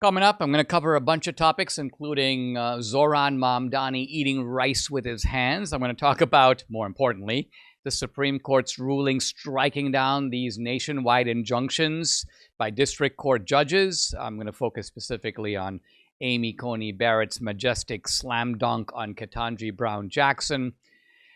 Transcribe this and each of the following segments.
Coming up, I'm going to cover a bunch of topics, including Zohran Mamdani eating rice with his hands. I'm going to talk about, more importantly, the Supreme Court's ruling striking down these nationwide injunctions by district court judges. I'm going to focus specifically on Amy Coney Barrett's majestic slam dunk on Ketanji Brown Jackson.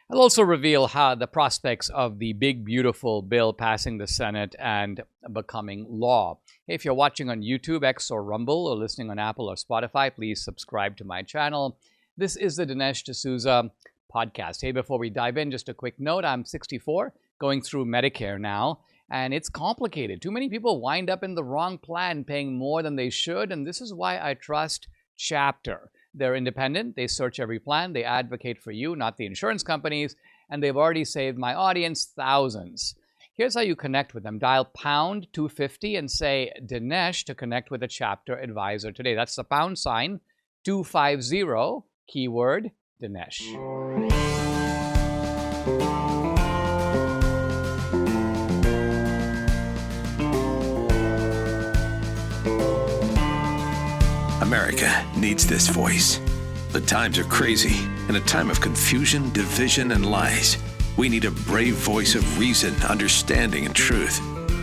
I'll also reveal how the prospects of the big, beautiful bill passing the Senate and becoming law. Hey, if you're watching on YouTube, X, or Rumble, or listening on Apple or Spotify, please subscribe to my channel. This is the Dinesh D'Souza podcast. Hey, before we dive in, just a quick note. I'm 64, going through Medicare now, and it's complicated. Too many people wind up in the wrong plan, paying more than they should, and this is why I trust Chapter. They're independent, they search every plan, they advocate for you, not the insurance companies, and they've already saved my audience thousands. Here's how you connect with them. Dial pound 250 and say Dinesh to connect with a Chapter advisor today. That's the pound sign 250, keyword Dinesh. America needs this voice. The times are crazy. In a time of confusion, division, and lies, we need a brave voice of reason, understanding, and truth.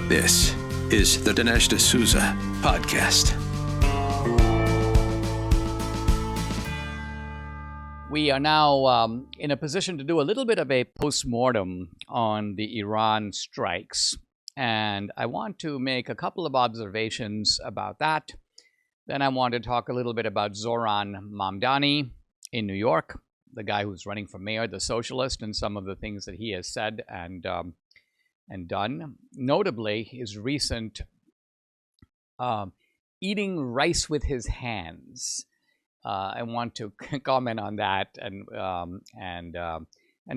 This is the Dinesh D'Souza podcast. We are now in a position to do a little bit of a postmortem on the Iran strikes. And I want to make a couple of observations about that. Then I want to talk a little bit about Zohran Mamdani in New York, the guy who's running for mayor, the socialist, and some of the things that he has said and done. Notably, his recent eating rice with his hands. I want to comment on that, and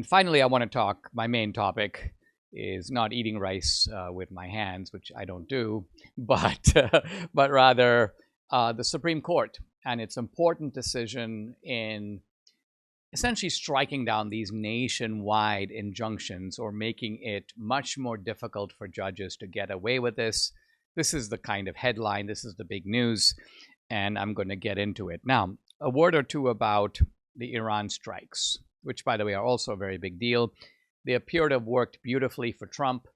finally, I want to talk. My main topic is not eating rice with my hands, which I don't do, but rather the Supreme Court and its important decision in essentially striking down these nationwide injunctions or making it much more difficult for judges to get away with this. This is the kind of headline, this is the big news, and I'm going to get into it. Now, a word or two about the Iran strikes, which, by the way, are also a very big deal. They appear to have worked beautifully for Trump.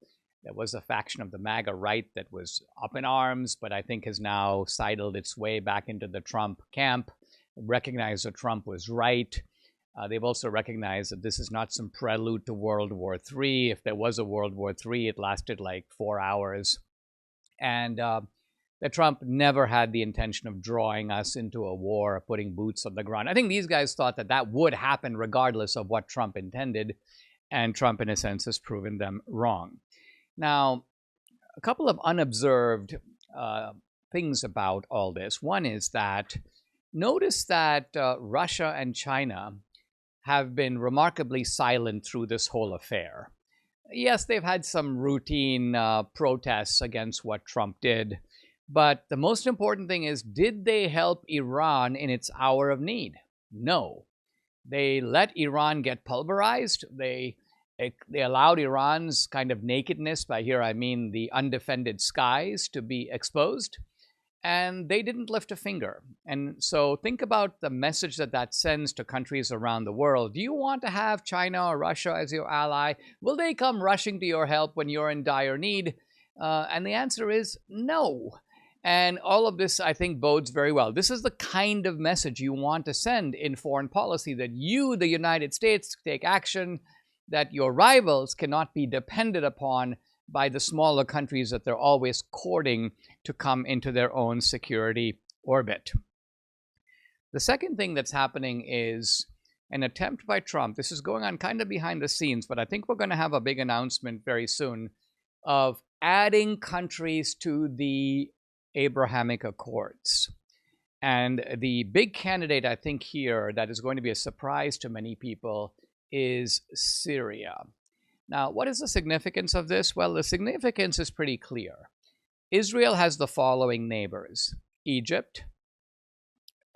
There was a faction of the MAGA right that was up in arms, but I think has now sidled its way back into the Trump camp, recognized that Trump was right. They've also recognized that this is not some prelude to World War III. If there was a World War III, it lasted like 4 hours. And that Trump never had the intention of drawing us into a war, putting boots on the ground. I think these guys thought that that would happen regardless of what Trump intended. And Trump, in a sense, has proven them wrong. Now, a couple of unobserved things about all this. One is that notice that Russia and China have been remarkably silent through this whole affair. Yes, they've had some routine protests against what Trump did, but the most important thing is, did they help Iran in its hour of need? No. They let Iran get pulverized. They allowed Iran's kind of nakedness, by here I mean the undefended skies, to be exposed, and they didn't lift a finger. And so think about the message that that sends to countries around the world. Do you want to have China or Russia as your ally? Will they come rushing to your help when you're in dire need? And the answer is no. And all of this, I think, bodes very well. This is the kind of message you want to send in foreign policy, that you, the United States, take action, that your rivals cannot be depended upon by the smaller countries that they're always courting to come into their own security orbit. The second thing that's happening is an attempt by Trump. This is going on kind of behind the scenes, but I think we're going to have a big announcement very soon of adding countries to the Abrahamic Accords. And the big candidate, I think, here that is going to be a surprise to many people is Syria. Now, what is the significance of this? Well, the significance is pretty clear. Israel has the following neighbors: Egypt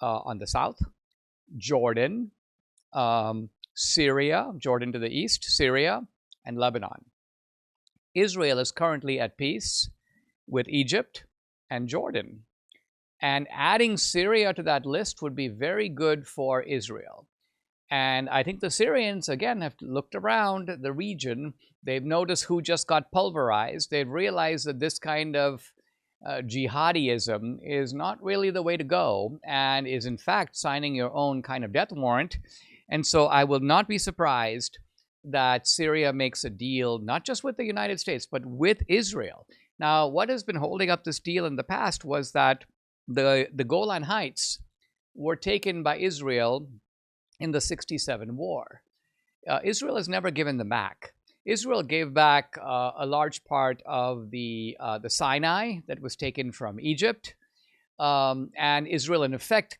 on the south, Jordan, Syria, Jordan to the east, Syria, and Lebanon. Israel is currently at peace with Egypt and Jordan. And adding Syria to that list would be very good for Israel. And I think the Syrians, again, have looked around the region. They've noticed who just got pulverized. They've realized that this kind of jihadism is not really the way to go and is, in fact, signing your own kind of death warrant. And so I will not be surprised that Syria makes a deal, not just with the United States, but with Israel. Now, what has been holding up this deal in the past was that the Golan Heights were taken by Israel in the '67 war. Israel has never given them back. Israel gave back a large part of the Sinai that was taken from Egypt. And Israel, in effect,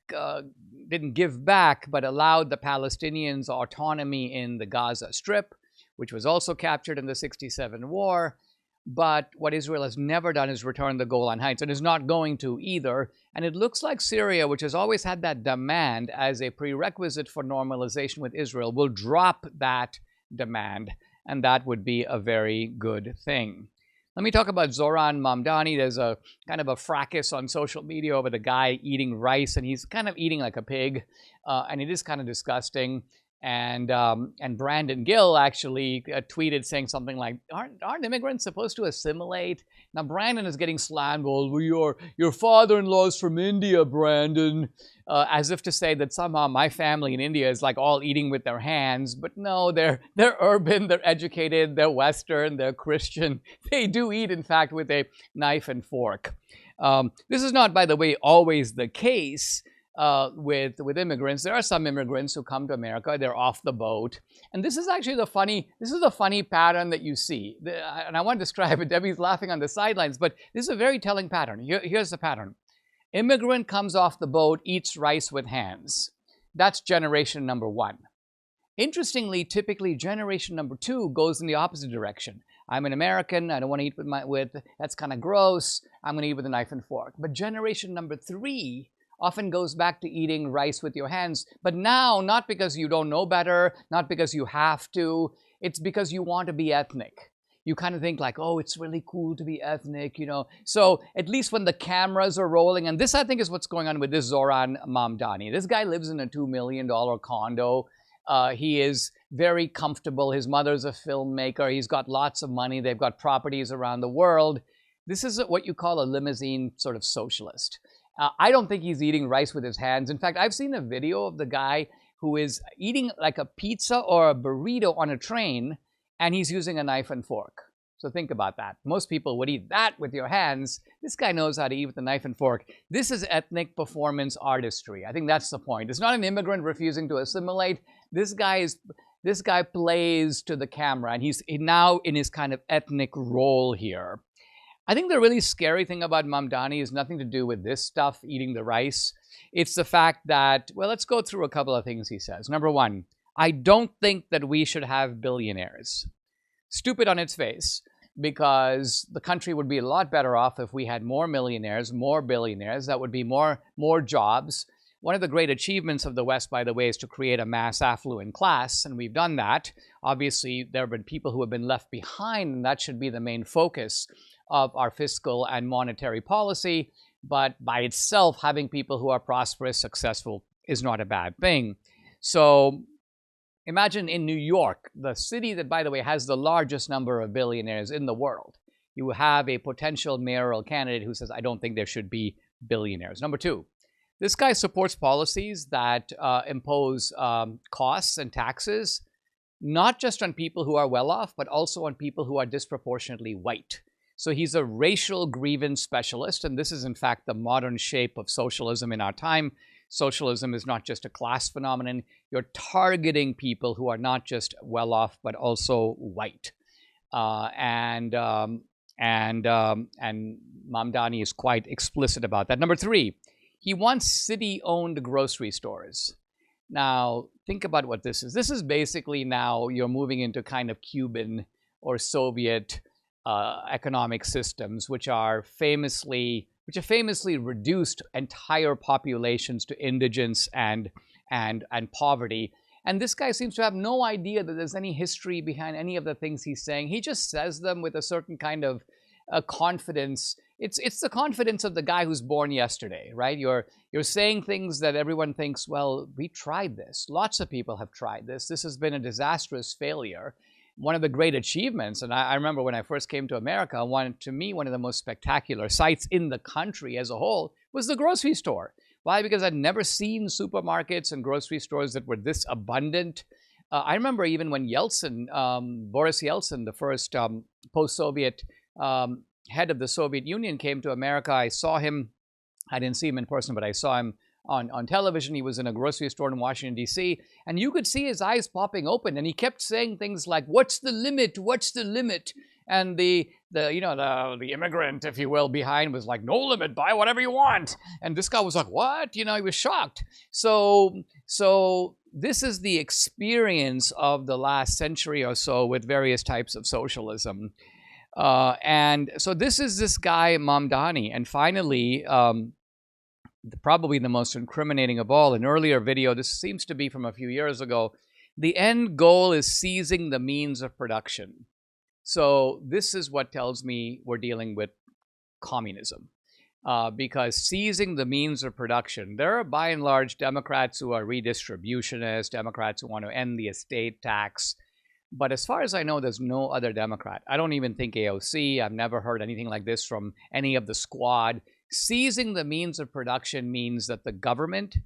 didn't give back, but allowed the Palestinians autonomy in the Gaza Strip, which was also captured in the '67 war. But what Israel has never done is return the Golan Heights, and is not going to either. And it looks like Syria, which has always had that demand as a prerequisite for normalization with Israel, will drop that demand, and that would be a very good thing. Let me talk about Zoran Mamdani. There's a kind of a fracas on social media over the guy eating rice, and he's kind of eating like a pig, and it is kind of disgusting. And Brandon Gill actually tweeted saying something like, aren't immigrants supposed to assimilate? Now, Brandon is getting slammed. Well, your father-in-law's from India, Brandon, as if to say that somehow my family in India is like all eating with their hands. But no, they're urban, they're educated, they're Western, they're Christian. They do eat, in fact, with a knife and fork. This is not, by the way, always the case. With immigrants. There are some immigrants who come to America, they're off the boat. And this is actually the funny pattern that you see. And I want to describe it. Debbie's laughing on the sidelines, but this is a very telling pattern. Here's the pattern. Immigrant comes off the boat, eats rice with hands. That's generation number one. Interestingly, typically generation number two goes in the opposite direction. I'm an American, I don't want to eat with that's kind of gross, I'm going to eat with a knife and fork. But generation number three often goes back to eating rice with your hands. But now, not because you don't know better, not because you have to, it's because you want to be ethnic. You kind of think like, oh, it's really cool to be ethnic, you know. So at least when the cameras are rolling, and this I think is what's going on with this Zoran Mamdani. This guy lives in a $2 million condo. He is very comfortable. His mother's a filmmaker. He's got lots of money. They've got properties around the world. This is what you call a limousine sort of socialist. I don't think he's eating rice with his hands. In fact, I've seen a video of the guy who is eating like a pizza or a burrito on a train, and he's using a knife and fork. So think about that. Most people would eat that with your hands. This guy knows how to eat with a knife and fork. This is ethnic performance artistry. I think that's the point. It's not an immigrant refusing to assimilate. This guy plays to the camera, and he's now in his kind of ethnic role here. I think the really scary thing about Mamdani is nothing to do with this stuff, eating the rice. It's the fact that, well, let's go through a couple of things he says. Number one, I don't think that we should have billionaires. Stupid on its face, because the country would be a lot better off if we had more millionaires, more billionaires. That would be more jobs. One of the great achievements of the West, by the way, is to create a mass affluent class, and we've done that. Obviously, there have been people who have been left behind, and that should be the main focus of our fiscal and monetary policy. But by itself, having people who are prosperous, successful, is not a bad thing. So imagine in New York, the city that, by the way, has the largest number of billionaires in the world. You have a potential mayoral candidate who says, I don't think there should be billionaires. Number two, this guy supports policies that impose costs and taxes, not just on people who are well off, but also on people who are disproportionately white. So he's a racial grievance specialist, and this is, in fact, the modern shape of socialism in our time. Socialism is not just a class phenomenon. You're targeting people who are not just well off, but also white. And Mamdani is quite explicit about that. Number three, he wants city-owned grocery stores. Now, think about what this is. This is basically now you're moving into kind of Cuban or Soviet economic systems, which have famously reduced entire populations to indigence and poverty. And this guy seems to have no idea that there's any history behind any of the things he's saying. He just says them with a certain kind of confidence. it's the confidence of the guy who's born yesterday, right? You're saying things that everyone thinks, well, we tried this. Lots of people have tried this. This has been a disastrous failure. One of the great achievements, and I remember when I first came to America, one of the most spectacular sights in the country as a whole was the grocery store. Why? Because I'd never seen supermarkets and grocery stores that were this abundant. I remember even when Yeltsin, Boris Yeltsin, the first post-Soviet head of the Soviet Union, came to America. I saw him. I didn't see him in person, but I saw him on television. He was in a grocery store in Washington, D.C., and you could see his eyes popping open, and he kept saying things like, "What's the limit? What's the limit?" And the immigrant, if you will, behind was like, "No limit, buy whatever you want." And this guy was like, "What?" He was shocked. So this is the experience of the last century or so with various types of socialism. And so this is this guy, Mamdani. And finally, probably the most incriminating of all, an earlier video, this seems to be from a few years ago, the end goal is seizing the means of production. So this is what tells me we're dealing with communism. Because seizing the means of production, there are by and large Democrats who are redistributionists, Democrats who want to end the estate tax. But as far as I know, there's no other Democrat. I don't even think AOC. I've never heard anything like this from any of the squad. Seizing the means of production means that the government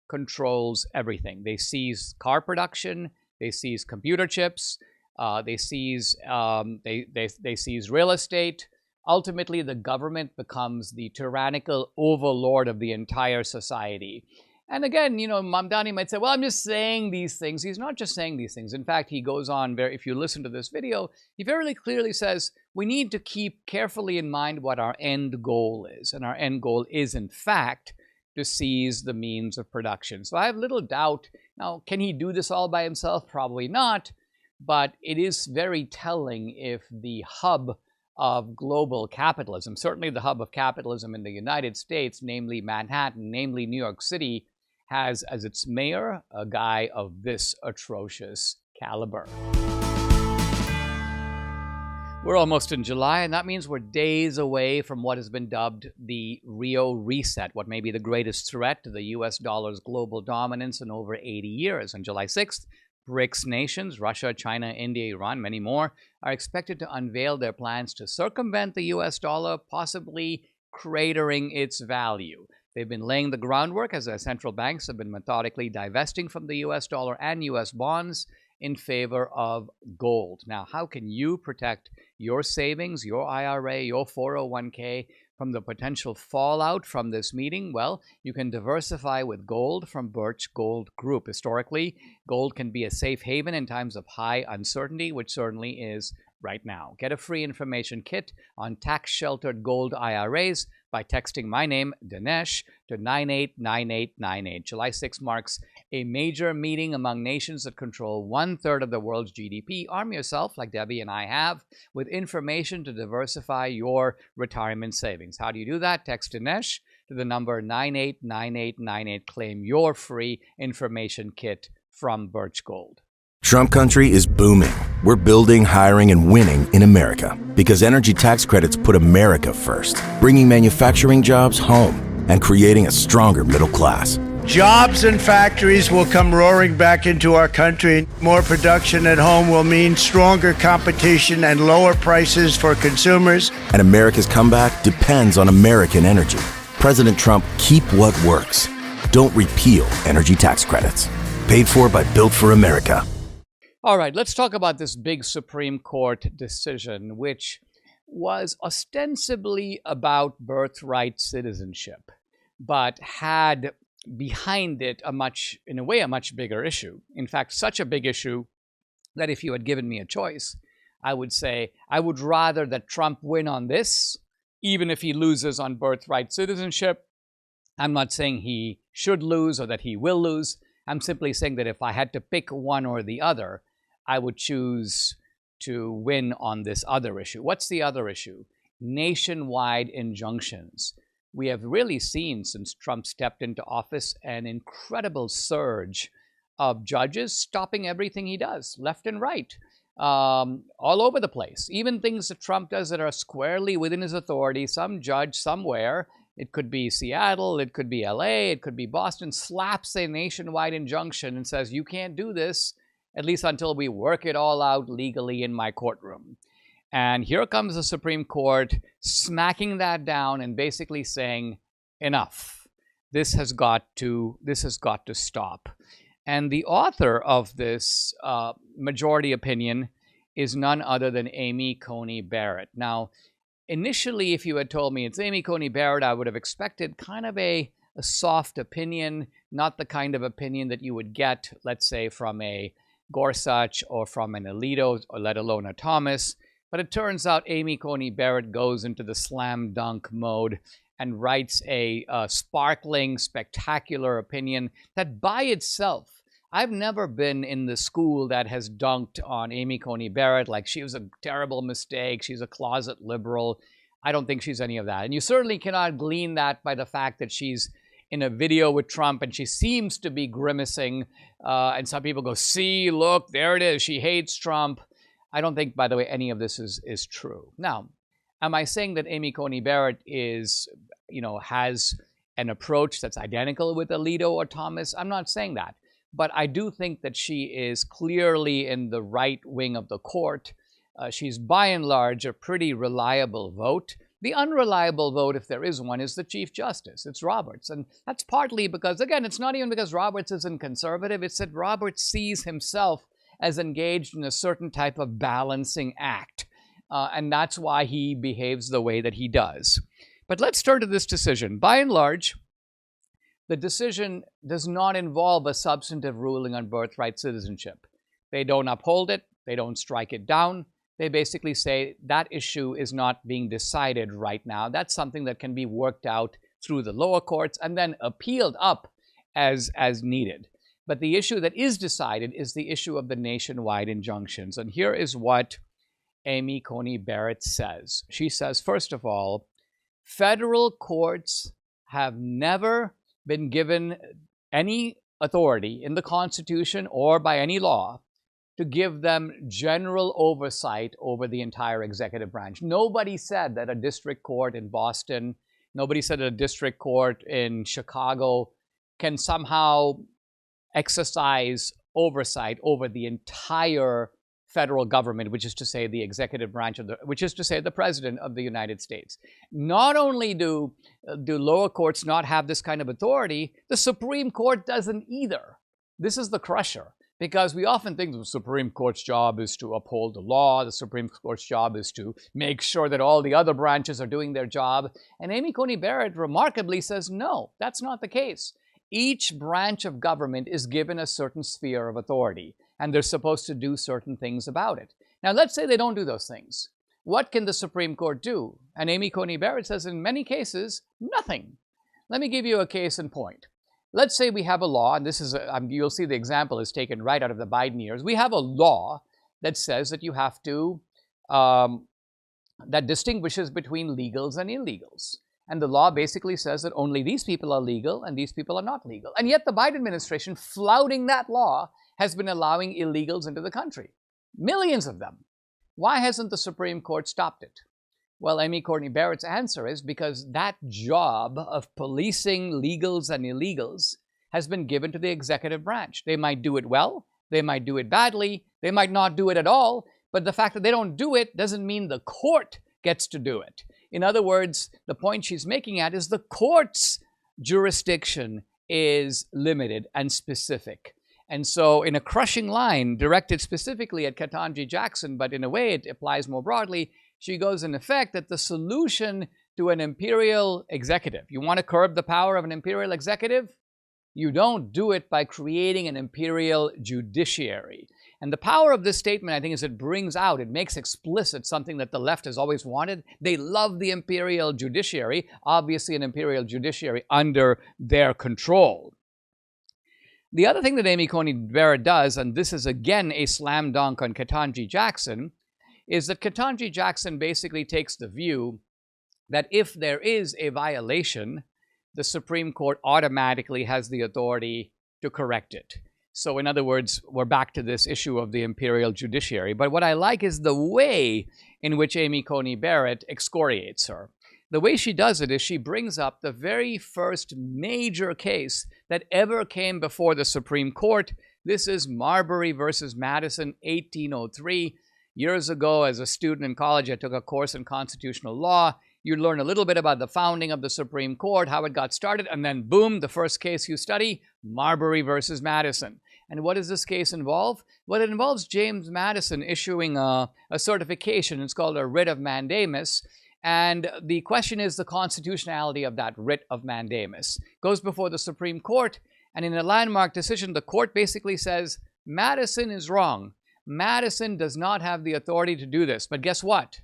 controls everything. They seize car production. They seize computer chips. They seize real estate. Ultimately, the government becomes the tyrannical overlord of the entire society. And again, Mamdani might say, well, I'm just saying these things. He's not just saying these things. In fact, he goes on, if you listen to this video, he very clearly says, we need to keep carefully in mind what our end goal is. And our end goal is, in fact, to seize the means of production. So I have little doubt. Now, can he do this all by himself? Probably not. But it is very telling if the hub of global capitalism, certainly the hub of capitalism in the United States, namely Manhattan, namely New York City, has as its mayor a guy of this atrocious caliber. We're almost in July, and that means we're days away from what has been dubbed the Rio Reset, what may be the greatest threat to the US dollar's global dominance in over 80 years. On July 6th, BRICS nations, Russia, China, India, Iran, many more, are expected to unveil their plans to circumvent the US dollar, possibly cratering its value. They've been laying the groundwork as their central banks have been methodically divesting from the US dollar and US bonds in favor of gold. Now, how can you protect your savings, your IRA, your 401k from the potential fallout from this meeting? Well, you can diversify with gold from Birch Gold Group. Historically, gold can be a safe haven in times of high uncertainty, which certainly is right now. Get a free information kit on tax-sheltered gold IRAs by texting my name, Dinesh, to 989898. July 6 marks a major meeting among nations that control 1/3 of the world's GDP. Arm yourself, like Debbie and I have, with information to diversify your retirement savings. How do you do that? Text Dinesh to the number 989898. Claim your free information kit from Birch Gold. Trump country is booming. We're building, hiring, and winning in America because energy tax credits put America first, bringing manufacturing jobs home and creating a stronger middle class. Jobs and factories will come roaring back into our country. More production at home will mean stronger competition and lower prices for consumers. And America's comeback depends on American energy. President Trump, keep what works. Don't repeal energy tax credits. Paid for by Built for America. All right, let's talk about this big Supreme Court decision, which was ostensibly about birthright citizenship, but had behind it a much bigger issue. In fact, such a big issue that if you had given me a choice, I would say I would rather that Trump win on this, even if he loses on birthright citizenship. I'm not saying he should lose or that he will lose. I'm simply saying that if I had to pick one or the other, I would choose to win on this other issue. What's the other issue? Nationwide injunctions. We have really seen, since Trump stepped into office, an incredible surge of judges stopping everything he does, left and right. all over the place. Even things that Trump does that are squarely within his authority, some judge somewhere, it could be Seattle, it could be LA, it could be Boston, slaps a nationwide injunction and says, you can't do this, at least until we work it all out legally in my courtroom. And here comes the Supreme Court smacking that down and basically saying, enough. This has got to stop. And the author of this majority opinion is none other than Amy Coney Barrett. Now, initially, if you had told me it's Amy Coney Barrett, I would have expected kind of a soft opinion, not the kind of opinion that you would get, let's say, from a Gorsuch or from an Alito, or let alone a Thomas. But it turns out Amy Coney Barrett goes into the slam dunk mode and writes a sparkling, spectacular opinion that by itself, I've never been in the school that has dunked on Amy Coney Barrett like she was a terrible mistake, she's a closet liberal. I don't think she's any of that. And you certainly cannot glean that by the fact that she's in a video with Trump and she seems to be grimacing. And some people go, see, look, there it is. She hates Trump. I don't think, by the way, any of this is true. Now, am I saying that Amy Coney Barrett is, has an approach that's identical with Alito or Thomas? I'm not saying that. But I do think that she is clearly in the right wing of the court. She's by and large a pretty reliable vote. The unreliable vote, if there is one, is the Chief Justice. It's Roberts. And that's partly because, again, it's not even because Roberts isn't conservative. It's that Roberts sees himself as engaged in a certain type of balancing act. And that's why he behaves the way that he does. But let's turn to this decision. By and large, the decision does not involve a substantive ruling on birthright citizenship. They don't uphold it. They don't strike it down. They basically say that issue is not being decided right now. That's something that can be worked out through the lower courts and then appealed up as needed. But the issue that is decided is the issue of the nationwide injunctions. And here is what Amy Coney Barrett says. She says, first of all, federal courts have never been given any authority in the Constitution or by any law to give them general oversight over the entire executive branch. Nobody said that a district court in Boston, nobody said that a district court in Chicago can somehow exercise oversight over the entire federal government, which is to say the executive branch of which is to say the President of the United States. Not only do lower courts not have this kind of authority, the Supreme Court doesn't either. This is the crusher, because we often think the Supreme Court's job is to uphold the law. The Supreme Court's job is to make sure that all the other branches are doing their job. And Amy Coney Barrett remarkably says, no, that's not the case. Each branch of government is given a certain sphere of authority, and they're supposed to do certain things about it. Now, let's say they don't do those things. What can the Supreme Court do? And Amy Coney Barrett says, in many cases, nothing. Let me give you a case in point. Let's say we have a law, and this is, you'll see the example is taken right out of the Biden years. We have a law that says that you have to, that distinguishes between legals and illegals. And the law basically says that only these people are legal and these people are not legal. And yet the Biden administration, flouting that law, has been allowing illegals into the country. Millions of them. Why hasn't the Supreme Court stopped it? Well, Amy Coney Barrett's answer is because that job of policing legals and illegals has been given to the executive branch. They might do it well, they might do it badly, they might not do it at all, but the fact that they don't do it doesn't mean the court gets to do it. In other words, the point she's making at is the court's jurisdiction is limited and specific. And so in a crushing line directed specifically at Ketanji Jackson, but in a way it applies more broadly, she goes in effect that the solution to an imperial executive, you want to curb the power of an imperial executive? You don't do it by creating an imperial judiciary. And the power of this statement, I think, is it brings out, it makes explicit something that the left has always wanted. They love the imperial judiciary, obviously an imperial judiciary under their control. The other thing that Amy Coney Barrett does, and this is again a slam dunk on Ketanji Jackson, is that Ketanji Jackson basically takes the view that if there is a violation, the Supreme Court automatically has the authority to correct it. So in other words, we're back to this issue of the imperial judiciary. But what I like is the way in which Amy Coney Barrett excoriates her. The way she does it is she brings up the very first major case that ever came before the Supreme Court. This is Marbury versus Madison, 1803. Years ago, as a student in college, I took a course in constitutional law. You learn a little bit about the founding of the Supreme Court, how it got started, and then boom, the first case you study, Marbury versus Madison. And what does this case involve? Well, it involves James Madison issuing a certification. It's called a writ of mandamus. And the question is the constitutionality of that writ of mandamus. It goes before the Supreme Court, and in a landmark decision, the court basically says, Madison is wrong. Madison does not have the authority to do this. But guess what?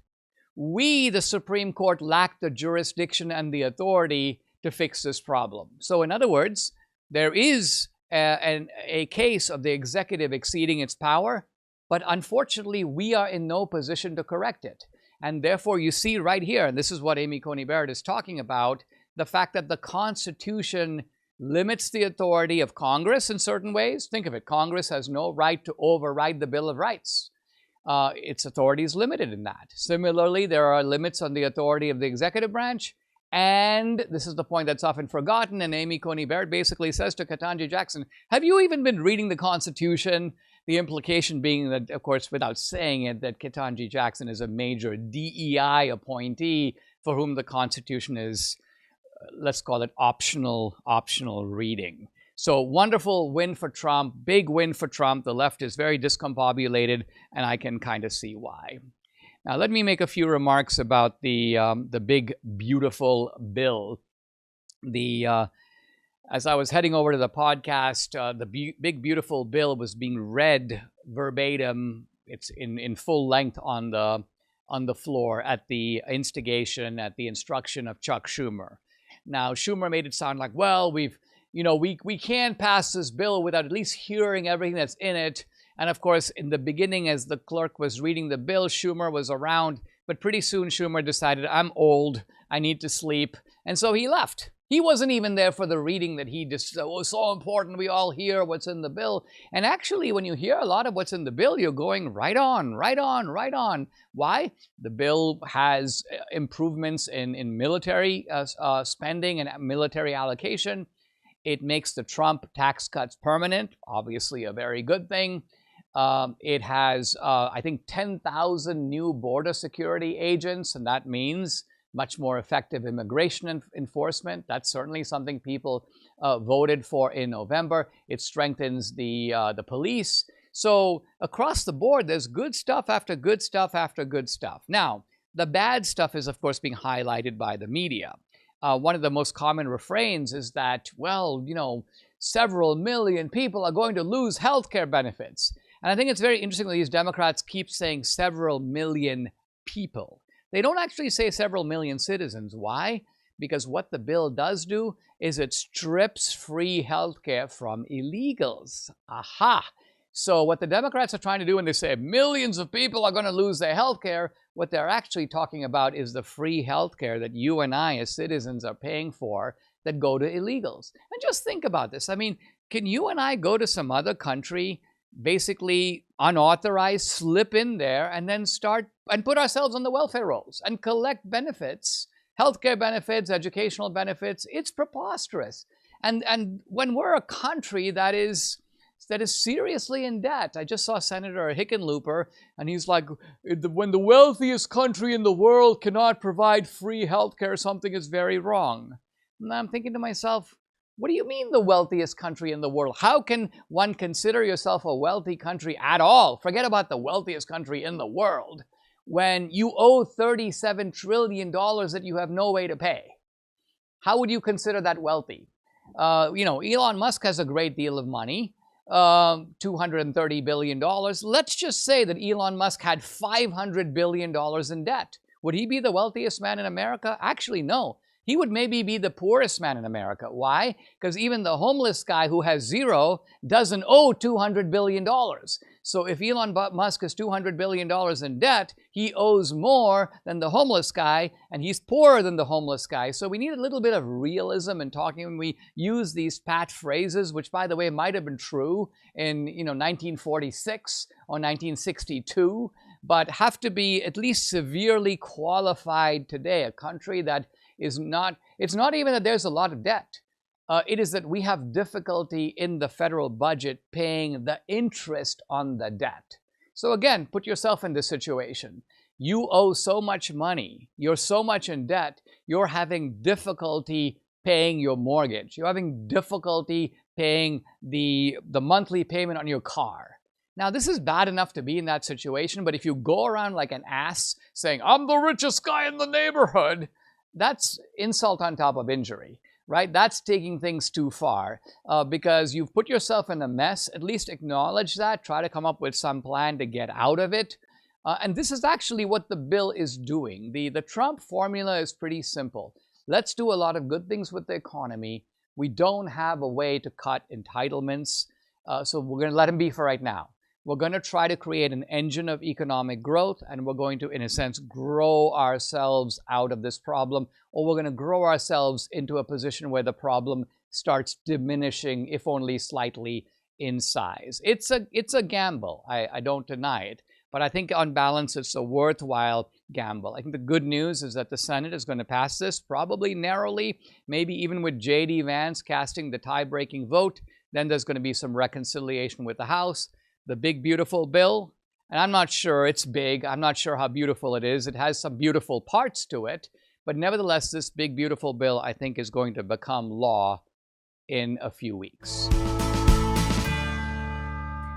We, the Supreme Court, lack the jurisdiction and the authority to fix this problem. So in other words, there is a case of the executive exceeding its power, but unfortunately, we are in no position to correct it. And therefore, you see right here, and this is what Amy Coney Barrett is talking about, the fact that the Constitution limits the authority of Congress in certain ways. Think of it. Congress has no right to override the Bill of Rights. Its authority is limited in that. Similarly, there are limits on the authority of the executive branch. And this is the point that's often forgotten. And Amy Coney Barrett basically says to Ketanji Jackson, have you even been reading the Constitution? The implication being that, of course, without saying it, that Ketanji Jackson is a major DEI appointee for whom the Constitution is, let's call it optional reading. So wonderful win for Trump, big win for Trump. The left is very discombobulated, and I can kind of see why. Now, let me make a few remarks about the big, beautiful bill. As I was heading over to the podcast, the big, beautiful bill was being read verbatim. It's in full length on the floor at the instigation, at the instruction of Chuck Schumer. Now, Schumer made it sound like, well, we can't pass this bill without at least hearing everything that's in it. And of course, in the beginning, as the clerk was reading the bill, Schumer was around. But pretty soon, Schumer decided, I'm old, I need to sleep. And so he left. He wasn't even there for the reading that he just, was so important, we all hear what's in the bill. And actually, when you hear a lot of what's in the bill, you're going right on, right on, right on. Why? The bill has improvements in military spending and military allocation. It makes the Trump tax cuts permanent, obviously a very good thing. It has, I think, 10,000 new border security agents, and that means much more effective immigration enforcement. That's certainly something people voted for in November. It strengthens the police. So across the board, there's good stuff after good stuff after good stuff. Now, the bad stuff is, of course, being highlighted by the media. One of the most common refrains is that, well, several million people are going to lose health care benefits. And I think it's very interesting that these Democrats keep saying several million people. They don't actually say several million citizens. Why? Because what the bill does do is it strips free health care from illegals. Aha! So what the Democrats are trying to do when they say millions of people are going to lose their health care, what they're actually talking about is the free health care that you and I as citizens are paying for that go to illegals. And just think about this. I mean, can you and I go to some other country, basically unauthorized, slip in there, and then start and put ourselves on the welfare rolls and collect benefits, healthcare benefits, educational benefits? It's preposterous. And when we're a country that is seriously in debt. I just saw Senator Hickenlooper, and he's like, when the wealthiest country in the world cannot provide free healthcare, something is very wrong. And I'm thinking to myself, what do you mean the wealthiest country in the world? How can one consider yourself a wealthy country at all? Forget about the wealthiest country in the world when you owe $37 trillion that you have no way to pay. How would you consider that wealthy? Elon Musk has a great deal of money. $230 billion. Let's just say that Elon Musk had $500 billion in debt. Would he be the wealthiest man in America? Actually, no. he would maybe be the poorest man in America. Why? Because even the homeless guy who has zero doesn't owe $200 billion. So if Elon Musk is $200 billion in debt, he owes more than the homeless guy, and he's poorer than the homeless guy. So we need a little bit of realism in talking when we use these pat phrases, which, by the way, might have been true in 1946 or 1962, but have to be at least severely qualified today. A country that is not, it's not even that there's a lot of debt. It is that we have difficulty in the federal budget paying the interest on the debt. So again, put yourself in this situation. You owe so much money, you're so much in debt, you're having difficulty paying your mortgage. You're having difficulty paying the monthly payment on your car. Now, this is bad enough to be in that situation, but if you go around like an ass saying, I'm the richest guy in the neighborhood, that's insult on top of injury, right? That's taking things too far because you've put yourself in a mess. At least acknowledge that. Try to come up with some plan to get out of it. And this is actually what the bill is doing. The Trump formula is pretty simple. Let's do a lot of good things with the economy. We don't have a way to cut entitlements, so we're going to let them be for right now. We're going to try to create an engine of economic growth, and we're going to, in a sense, grow ourselves out of this problem, or we're going to grow ourselves into a position where the problem starts diminishing, if only slightly, in size. It's a gamble. I don't deny it. But I think on balance, it's a worthwhile gamble. I think the good news is that the Senate is going to pass this, probably narrowly, maybe even with J.D. Vance casting the tie-breaking vote. Then there's going to be some reconciliation with the House. The big, beautiful bill, and I'm not sure it's big. I'm not sure how beautiful it is. It has some beautiful parts to it. But nevertheless, this big, beautiful bill, I think, is going to become law in a few weeks.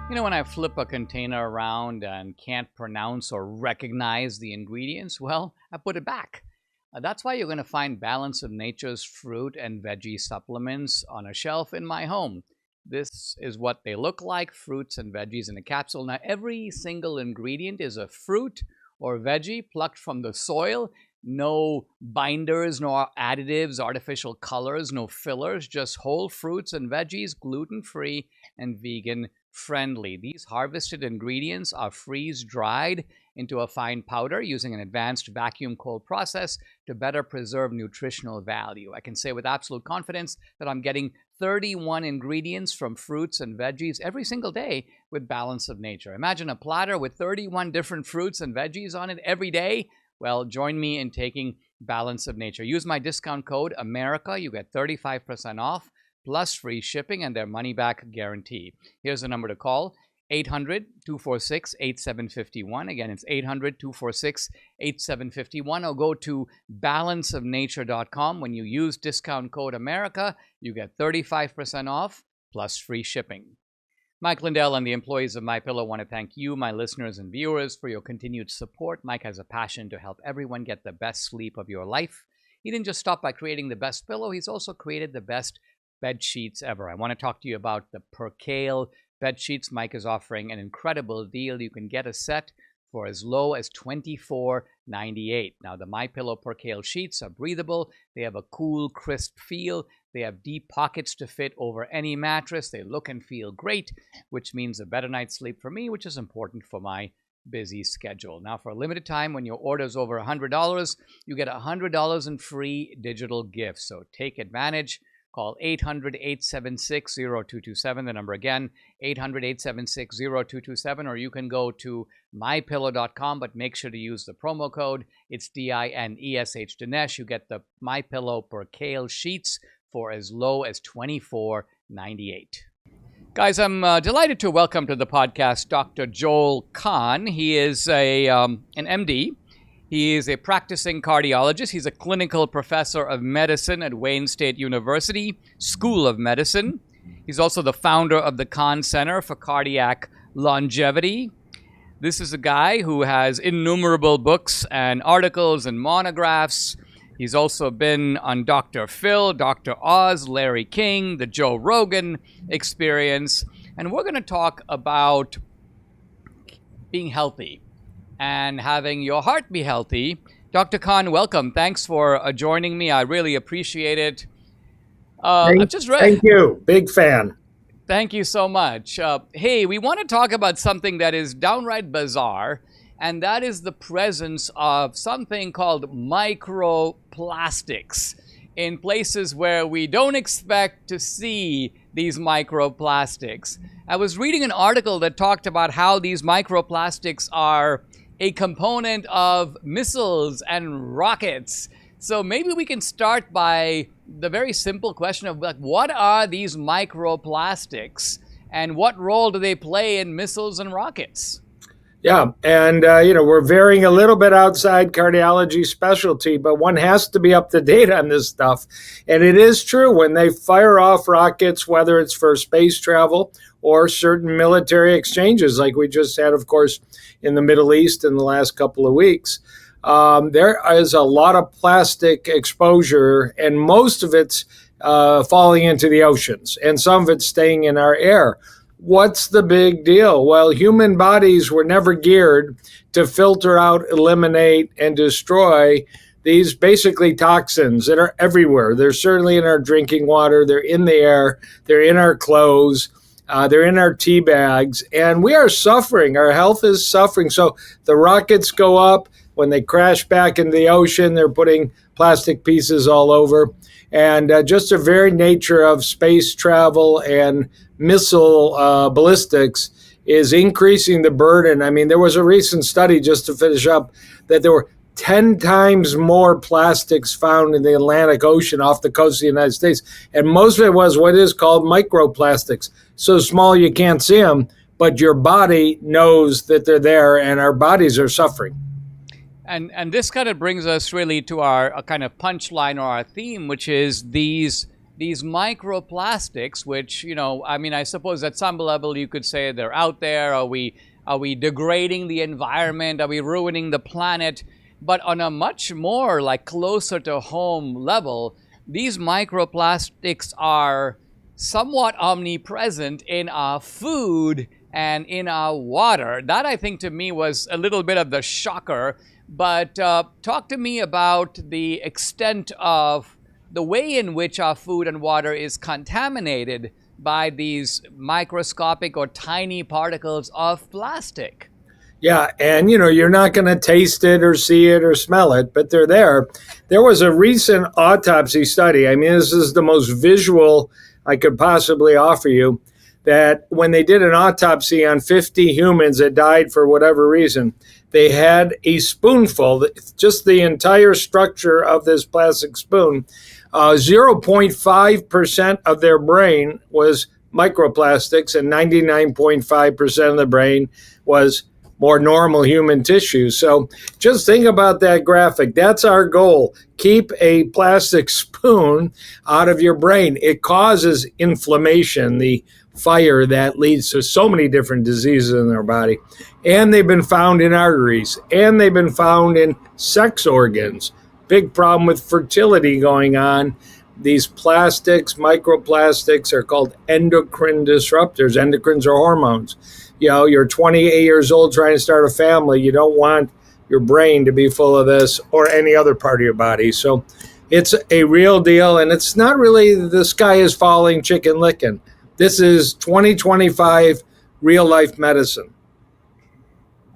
You know, when I flip a container around and can't pronounce or recognize the ingredients, well, I put it back. That's why you're going to find Balance of Nature's fruit and veggie supplements on a shelf in my home. This is what they look like, fruits and veggies in a capsule. Now, every single ingredient is a fruit or veggie plucked from the soil. No binders, no additives, artificial colors, no fillers, just whole fruits and veggies, gluten-free and vegan-friendly. These harvested ingredients are freeze-dried into a fine powder using an advanced vacuum cold process to better preserve nutritional value. I can say with absolute confidence that I'm getting 31 ingredients from fruits and veggies every single day with Balance of Nature. Imagine a platter with 31 different fruits and veggies on it every day. Well, join me in taking Balance of Nature. Use my discount code AMERICA. You get 35% off plus free shipping and their money-back guarantee. Here's the number to call. 800-246-8751. Again, it's 800-246-8751. Or go to balanceofnature.com. When you use discount code AMERICA, you get 35% off plus free shipping. Mike Lindell and the employees of MyPillow want to thank you, my listeners and viewers, for your continued support. Mike has a passion to help everyone get the best sleep of your life. He didn't just stop by creating the best pillow, he's also created the best bed sheets ever. I want to talk to you about the Percale bed sheets. Mike is offering an incredible deal. You can get a set for as low as $24.98. Now, the MyPillow Percale sheets are breathable. They have a cool, crisp feel. They have deep pockets to fit over any mattress. They look and feel great, which means a better night's sleep for me, which is important for my busy schedule. Now, for a limited time, when your order is over $100, you get $100 in free digital gifts. So take advantage. Call 800-876-0227. The number again, 800-876-0227. Or you can go to mypillow.com, but make sure to use the promo code. It's DINESH, Dinesh. You get the MyPillow Percale sheets for as low as $24.98. Guys, I'm delighted to welcome to the podcast Dr. Joel Kahn. He is an MD. He is a practicing cardiologist. He's a clinical professor of medicine at Wayne State University School of Medicine. He's also the founder of the Kahn Center for Cardiac Longevity. This is a guy who has innumerable books and articles and monographs. He's also been on Dr. Phil, Dr. Oz, Larry King, the Joe Rogan Experience. And we're going to talk about being healthy and having your heart be healthy Dr. Khan, welcome. Thanks for joining me. I really appreciate it. I've just read. Thank you. Big fan. Thank you so much. Hey, we want to talk about something that is downright bizarre, and that is the presence of something called microplastics in places where we don't expect to see these microplastics. I was reading an article that talked about how these microplastics are a component of missiles and rockets. So maybe we can start by the very simple question of what are these microplastics and what role do they play in missiles and rockets? Yeah, and we're veering a little bit outside cardiology specialty, but one has to be up to date on this stuff. And it is true, when they fire off rockets, whether it's for space travel or certain military exchanges, like we just had, of course, in the Middle East in the last couple of weeks, there is a lot of plastic exposure, and most of it's falling into the oceans, and some of it's staying in our air. What's the big deal? Well, human bodies were never geared to filter out, eliminate, and destroy these basically toxins that are everywhere. They're certainly in our drinking water. They're in the air. They're in our clothes. They're in our tea bags. And we are suffering. Our health is suffering. So the rockets go up. When they crash back into the ocean, they're putting plastic pieces all over. And just the very nature of space travel and missile ballistics is increasing the burden. I mean, there was a recent study, just to finish up, that there were 10 times more plastics found in the Atlantic Ocean off the coast of the United States. And most of it was what is called microplastics. So small you can't see them, but your body knows that they're there, and our bodies are suffering. And this kind of brings us really to our kind of punchline or our theme, which is these microplastics, which, I suppose at some level you could say they're out there. Are we degrading the environment? Are we ruining the planet? But on a much more like closer to home level, these microplastics are somewhat omnipresent in our food and in our water. That, I think, to me was a little bit of the shocker. But talk to me about the extent of the way in which our food and water is contaminated by these microscopic or tiny particles of plastic. Yeah, and you're not going to taste it or see it or smell it, but they're there. There was a recent autopsy study. I mean, this is the most visual I could possibly offer you, that when they did an autopsy on 50 humans that died for whatever reason, they had a spoonful, just the entire structure of this plastic spoon. 0.5% of their brain was microplastics, and 99.5% of the brain was more normal human tissue. So just think about that graphic. That's our goal. Keep a plastic spoon out of your brain. It causes inflammation, the fire that leads to so many different diseases in our body. And they've been found in arteries, and they've been found in sex organs. Big problem with fertility going on. These plastics, microplastics, are called endocrine disruptors. Endocrines are hormones. You're 28 years old trying to start a family. You don't want your brain to be full of this or any other part of your body. So it's a real deal, and it's not really the sky is falling, chicken licking. This is 2025 real life medicine.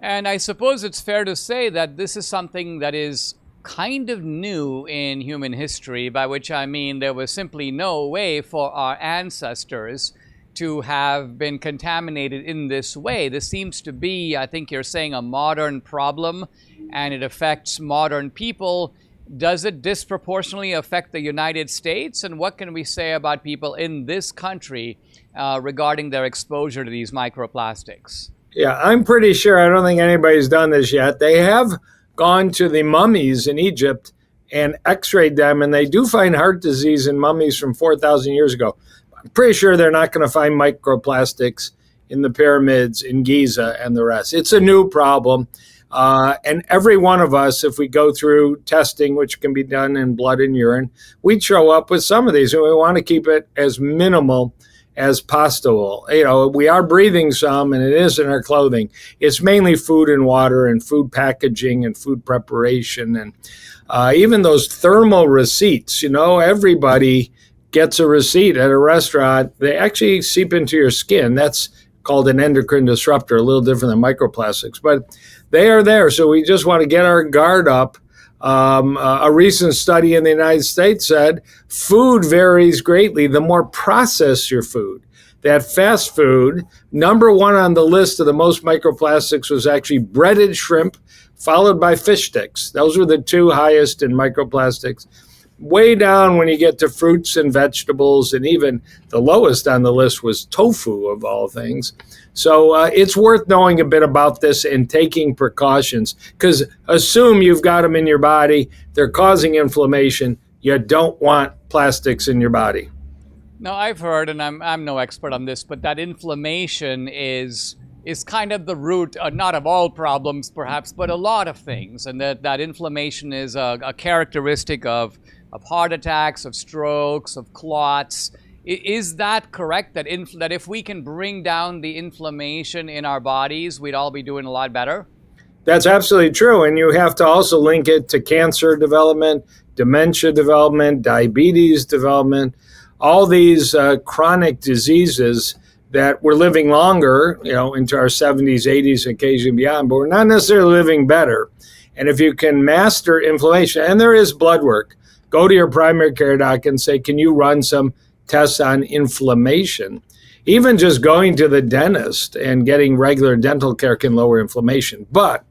And I suppose it's fair to say that this is something that is kind of new in human history, by which I mean there was simply no way for our ancestors to have been contaminated in this way. This seems to be, I think you're saying, a modern problem, and it affects modern people. Does it disproportionately affect the United States? And what can we say about people in this country regarding their exposure to these microplastics? Yeah, I'm pretty sure, I don't think anybody's done this yet. They have gone to the mummies in Egypt and x-rayed them, and they do find heart disease in mummies from 4,000 years ago. I'm pretty sure they're not going to find microplastics in the pyramids in Giza and the rest. It's a new problem. And every one of us, if we go through testing, which can be done in blood and urine, we'd show up with some of these. And we want to keep it as minimal as possible. We are breathing some, and it is in our clothing. It's mainly food and water and food packaging and food preparation, and even those thermal receipts. Everybody gets a receipt at a restaurant. They actually seep into your skin. That's called an endocrine disruptor, a little different than microplastics, but they are there. So we just want to get our guard up. A recent study in the United States said food varies greatly the more processed your food. That fast food, number one on the list of the most microplastics was actually breaded shrimp, followed by fish sticks. Those were the two highest in microplastics. Way down when you get to fruits and vegetables, and even the lowest on the list was tofu, of all things. So it's worth knowing a bit about this and taking precautions, because assume you've got them in your body, they're causing inflammation. You don't want plastics in your body. No, I've heard, and I'm no expert on this, but that inflammation is kind of the root, not of all problems perhaps, but a lot of things, and that inflammation is a characteristic of heart attacks, of strokes, of clots. Is that correct, that if we can bring down the inflammation in our bodies, we'd all be doing a lot better? That's absolutely true. And you have to also link it to cancer development, dementia development, diabetes development, all these chronic diseases that we're living longer, into our 70s, 80s, occasionally beyond, but we're not necessarily living better. And if you can master inflammation, and there is blood work, go to your primary care doc and say, can you run some tests on inflammation? Even just going to the dentist and getting regular dental care can lower inflammation. But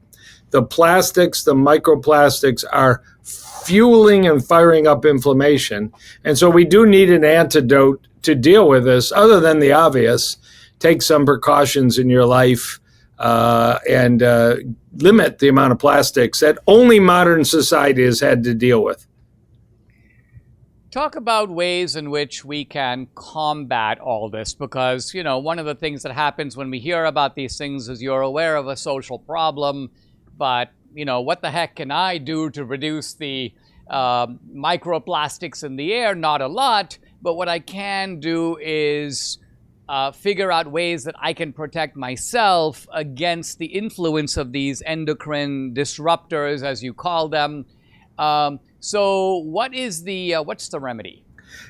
the plastics, the microplastics are fueling and firing up inflammation. And so we do need an antidote to deal with this, other than the obvious. Take some precautions in your life and limit the amount of plastics that only modern society has had to deal with. Talk about ways in which we can combat all this, because, one of the things that happens when we hear about these things is you're aware of a social problem, but, what the heck can I do to reduce the microplastics in the air? Not a lot, but what I can do is figure out ways that I can protect myself against the influence of these endocrine disruptors, as you call them. So what's the remedy?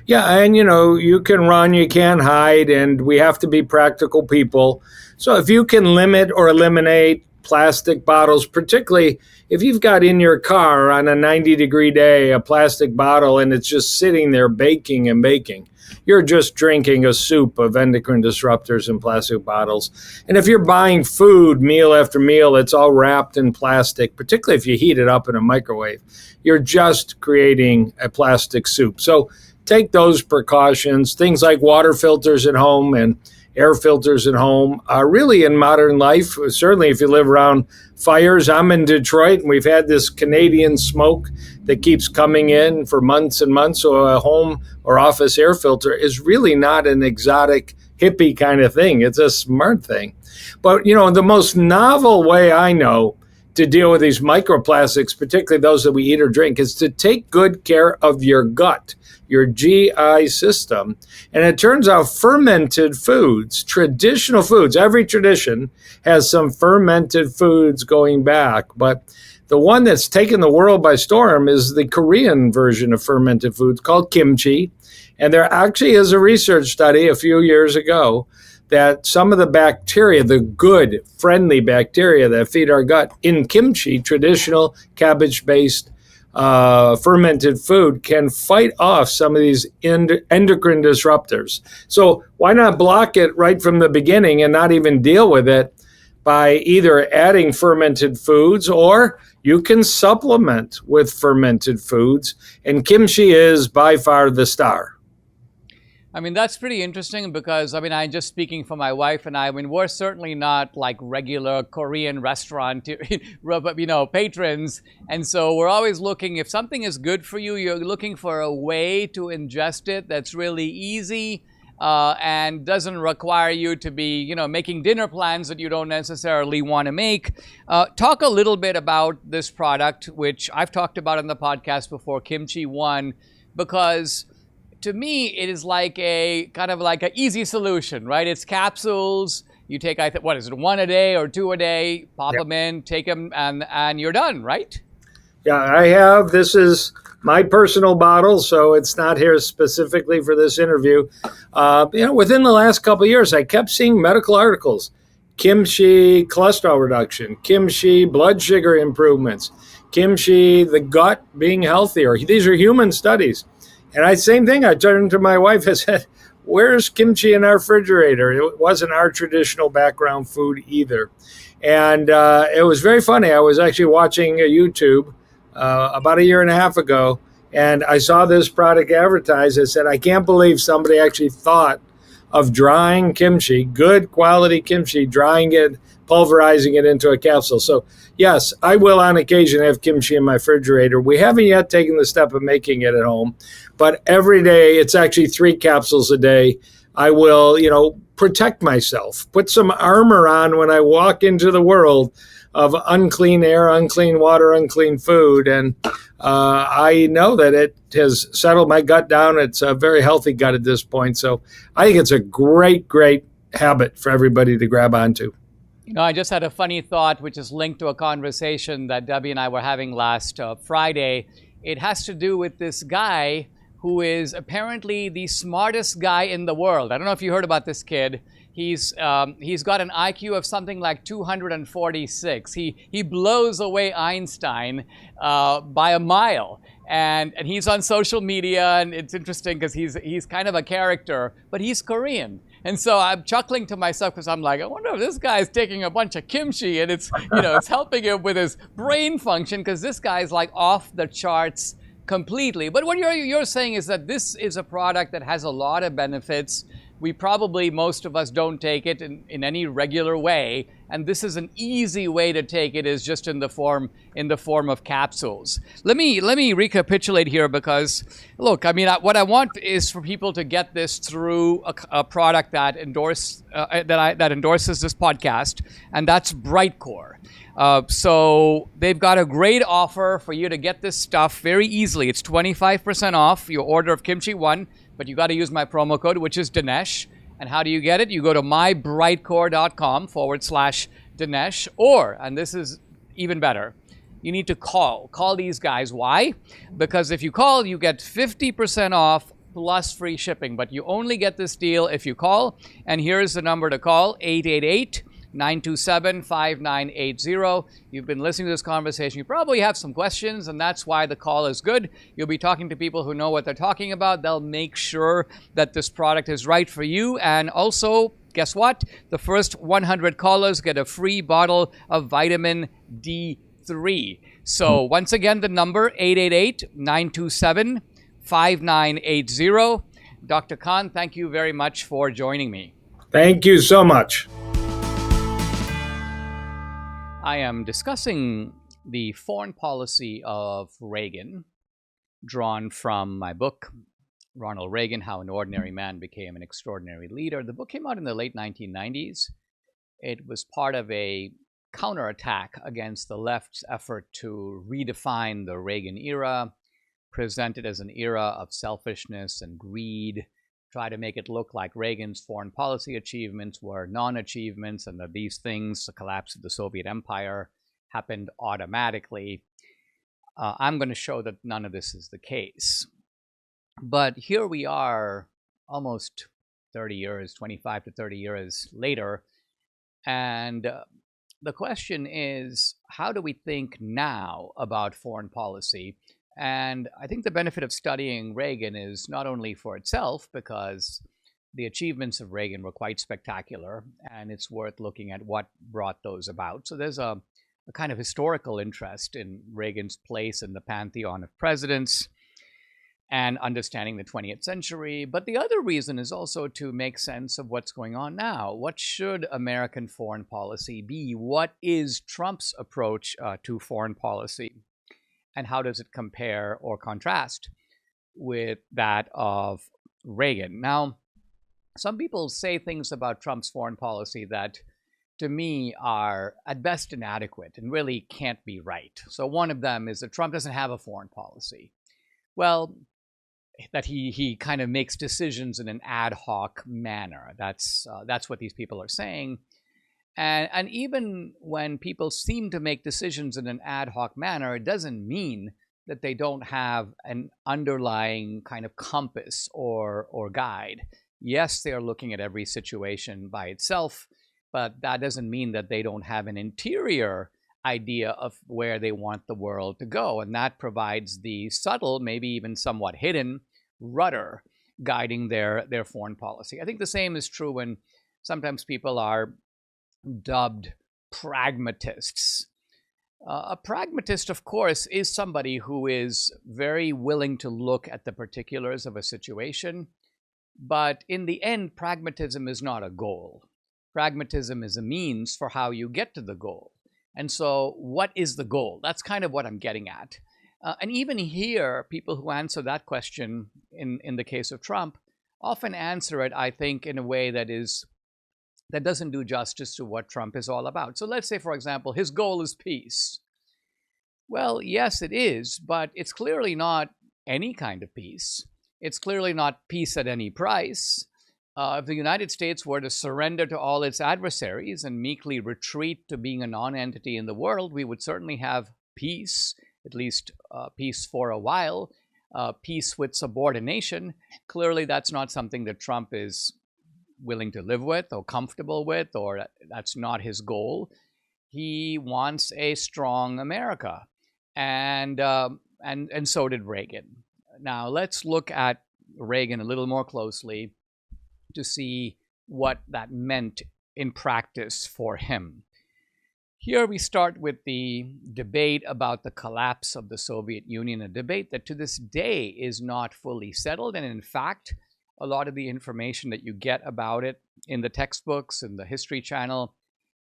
Yeah, and you can run, you can't hide, and we have to be practical people. So if you can limit or eliminate plastic bottles, particularly if you've got in your car on a 90-degree day a plastic bottle and it's just sitting there baking and baking, you're just drinking a soup of endocrine disruptors in plastic bottles. And if you're buying food meal after meal, it's all wrapped in plastic, particularly if you heat it up in a microwave, you're just creating a plastic soup. So take those precautions. Things like water filters at home and air filters at home are really in modern life. Certainly if you live around fires. I'm in Detroit, and we've had this Canadian smoke that keeps coming in for months and months. So a home or office air filter is really not an exotic hippie kind of thing. It's a smart thing. But, the most novel way I know to deal with these microplastics, particularly those that we eat or drink, is to take good care of your gut, your GI system. And it turns out fermented foods, traditional foods, every tradition has some fermented foods going back. But the one that's taken the world by storm is the Korean version of fermented foods called kimchi. And there actually is a research study a few years ago that some of the bacteria, the good, friendly bacteria that feed our gut in kimchi, traditional cabbage-based fermented food, can fight off some of these endocrine disruptors. So why not block it right from the beginning and not even deal with it by either adding fermented foods, or you can supplement with fermented foods, and kimchi is by far the star. I mean, that's pretty interesting because, I'm just speaking for my wife and I. We're certainly not like regular Korean restaurant, patrons. And so we're always looking, if something is good for you, you're looking for a way to ingest it that's really easy and doesn't require you to be, making dinner plans that you don't necessarily want to make. Talk a little bit about this product, which I've talked about on the podcast before, Kimchi One, because to me, it is like a kind of like an easy solution, right? It's capsules. You take, what is it, 1 a day or 2 a day, pop them in, take them, and you're done, right? Yeah, I have. This is my personal bottle, so it's not here specifically for this interview. Within the last couple of years, I kept seeing medical articles. Kimchi, cholesterol reduction. Kimchi, blood sugar improvements. Kimchi, the gut being healthier. These are human studies. And same thing, I turned to my wife and said, where's kimchi in our refrigerator? It wasn't our traditional background food either. And it was very funny. I was actually watching YouTube about 1.5 years ago, and I saw this product advertised. I said, I can't believe somebody actually thought of drying kimchi, good quality kimchi, drying it, pulverizing it into a capsule. So yes, I will on occasion have kimchi in my refrigerator. We haven't yet taken the step of making it at home, but every day, it's actually 3 capsules a day. I will, protect myself, put some armor on when I walk into the world of unclean air, unclean water, unclean food. And I know that it has settled my gut down. It's a very healthy gut at this point. So I think it's a great, great habit for everybody to grab onto. I just had a funny thought, which is linked to a conversation that Debbie and I were having last Friday. It has to do with this guy who is apparently the smartest guy in the world. I don't know if you heard about this kid. He's got an IQ of something like 246. He blows away Einstein by a mile. And he's on social media, and it's interesting because he's kind of a character, but he's Korean. And so I'm chuckling to myself because I'm like, I wonder if this guy's taking a bunch of kimchi and it's helping him with his brain function, because this guy's like off the charts completely. But what you're saying is that this is a product that has a lot of benefits. We probably, most of us, don't take it in any regular way, and this is an easy way to take it, is just in the form of capsules. Let me recapitulate here, because look, I mean, what I want is for people to get this through a product that endorses this podcast, and that's Brightcore. So they've got a great offer for you to get this stuff very easily. It's 25% off your order of Kimchi 1, but you got to use my promo code, which is Dinesh. And how do you get it? You go to mybrightcore.com/Dinesh, or, and this is even better, you need to call these guys. Why? Because if you call, you get 50% off plus free shipping, but you only get this deal if you call. And here's the number to call: 888-927-5980. You've been listening to this conversation. You probably have some questions, and that's why the call is good. You'll be talking to people who know what they're talking about. They'll make sure that this product is right for you. And also, guess what? The first 100 callers get a free bottle of vitamin D3. So once again, the number, 888-927-5980. Dr. Khan, thank you very much for joining me. Thank you so much. I am discussing the foreign policy of Reagan, drawn from my book, Ronald Reagan, How an Ordinary Man Became an Extraordinary Leader. The book came out in the late 1990s. It was part of a counterattack against the left's effort to redefine the Reagan era, present it as an era of selfishness and greed, try to make it look like Reagan's foreign policy achievements were non-achievements, and that these things, the collapse of the Soviet Empire, happened automatically. I'm going to show that none of this is the case. But here we are almost 30 years, 25 to 30 years later, and the question is, how do we think now about foreign policy? And I think the benefit of studying Reagan is not only for itself, because the achievements of Reagan were quite spectacular, and it's worth looking at what brought those about. So there's a kind of historical interest in Reagan's place in the pantheon of presidents and understanding the 20th century. But the other reason is also to make sense of what's going on now. What should American foreign policy be? What is Trump's approach to foreign policy? And how does it compare or contrast with that of Reagan? Now, some people say things about Trump's foreign policy that, to me, are at best inadequate and really can't be right. So one of them is that Trump doesn't have a foreign policy. Well, he kind of makes decisions in an ad hoc manner. That's what these people are saying. And even when people seem to make decisions in an ad hoc manner, it doesn't mean that they don't have an underlying kind of compass or guide. Yes, they are looking at every situation by itself, but that doesn't mean that they don't have an interior idea of where they want the world to go. And that provides the subtle, maybe even somewhat hidden rudder guiding their foreign policy. I think the same is true when sometimes people are dubbed pragmatists. A pragmatist, of course, is somebody who is very willing to look at the particulars of a situation. But in the end, pragmatism is not a goal. Pragmatism is a means for how you get to the goal. And so what is the goal? That's kind of what I'm getting at. And even here, people who answer that question in the case of Trump often answer it, I think, in a way that doesn't do justice to what Trump is all about. So let's say, for example, his goal is peace. Well, yes, it is, but it's clearly not any kind of peace. It's clearly not peace at any price. If the United States were to surrender to all its adversaries and meekly retreat to being a non-entity in the world, we would certainly have peace, at least peace for a while, peace with subordination. Clearly, that's not something that Trump is willing to live with or comfortable with, or that's not his goal. He wants a strong America, and so did Reagan. Now, let's look at Reagan a little more closely to see what that meant in practice for him. Here we start with the debate about the collapse of the Soviet Union, a debate that to this day is not fully settled. And in fact, a lot of the information that you get about it in the textbooks and the History Channel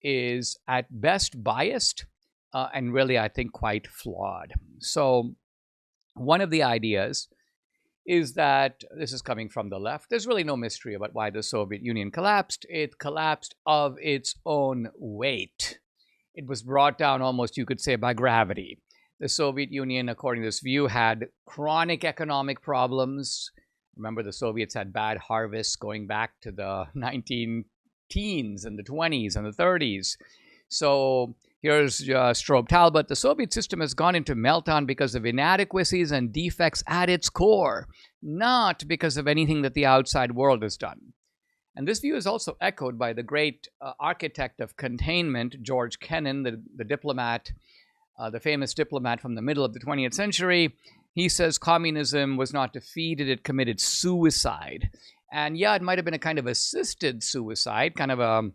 is at best biased and really, I think, quite flawed. So one of the ideas is that, this is coming from the left, there's really no mystery about why the Soviet Union collapsed. It collapsed of its own weight. It was brought down almost, you could say, by gravity. The Soviet Union, according to this view, had chronic economic problems. Remember, the Soviets had bad harvests going back to the 19-teens and the 20s and the 30s. So here's Strobe Talbot. The Soviet system has gone into meltdown because of inadequacies and defects at its core, not because of anything that the outside world has done. And this view is also echoed by the great architect of containment, George Kennan, the diplomat, the famous diplomat from the middle of the 20th century. He says communism was not defeated, it committed suicide. And yeah, it might have been a kind of assisted suicide, kind of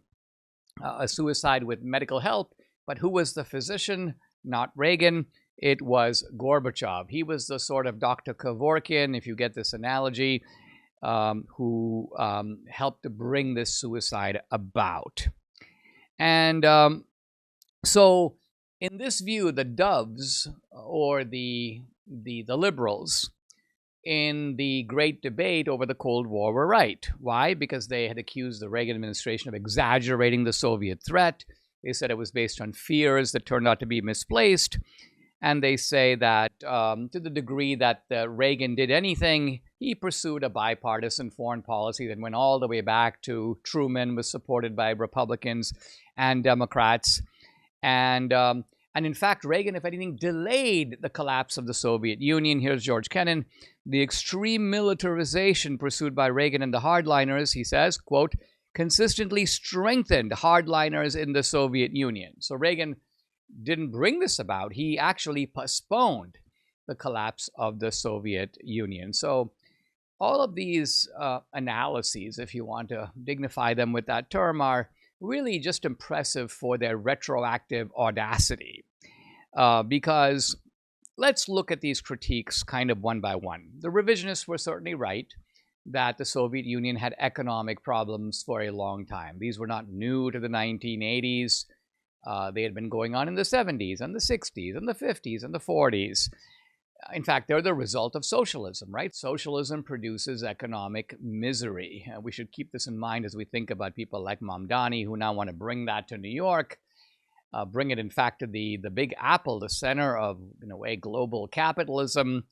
a suicide with medical help. But who was the physician? Not Reagan. It was Gorbachev. He was the sort of Dr. Kevorkian, if you get this analogy, who helped to bring this suicide about. And so in this view, the doves, or the liberals in the great debate over the Cold War were right. Why? Because they had accused the Reagan administration of exaggerating the Soviet threat. They said it was based on fears that turned out to be misplaced. And they say that to the degree that Reagan did anything, he pursued a bipartisan foreign policy that went all the way back to Truman, was supported by Republicans and Democrats. And in fact, Reagan, if anything, delayed the collapse of the Soviet Union. Here's George Kennan. The extreme militarization pursued by Reagan and the hardliners, he says, quote, consistently strengthened hardliners in the Soviet Union. So Reagan didn't bring this about. He actually postponed the collapse of the Soviet Union. So all of these analyses, if you want to dignify them with that term, are really just impressive for their retroactive audacity. Because let's look at these critiques kind of one by one. The revisionists were certainly right that the Soviet Union had economic problems for a long time. These were not new to the 1980s. They had been going on in the 70s and the 60s and the 50s and the 40s. In fact, they're the result of socialism, right? Socialism produces economic misery. We should keep this in mind as we think about people like Mamdani, who now want to bring that to New York, bring it, in fact, to the Big Apple, the center of, in a way, global capitalism.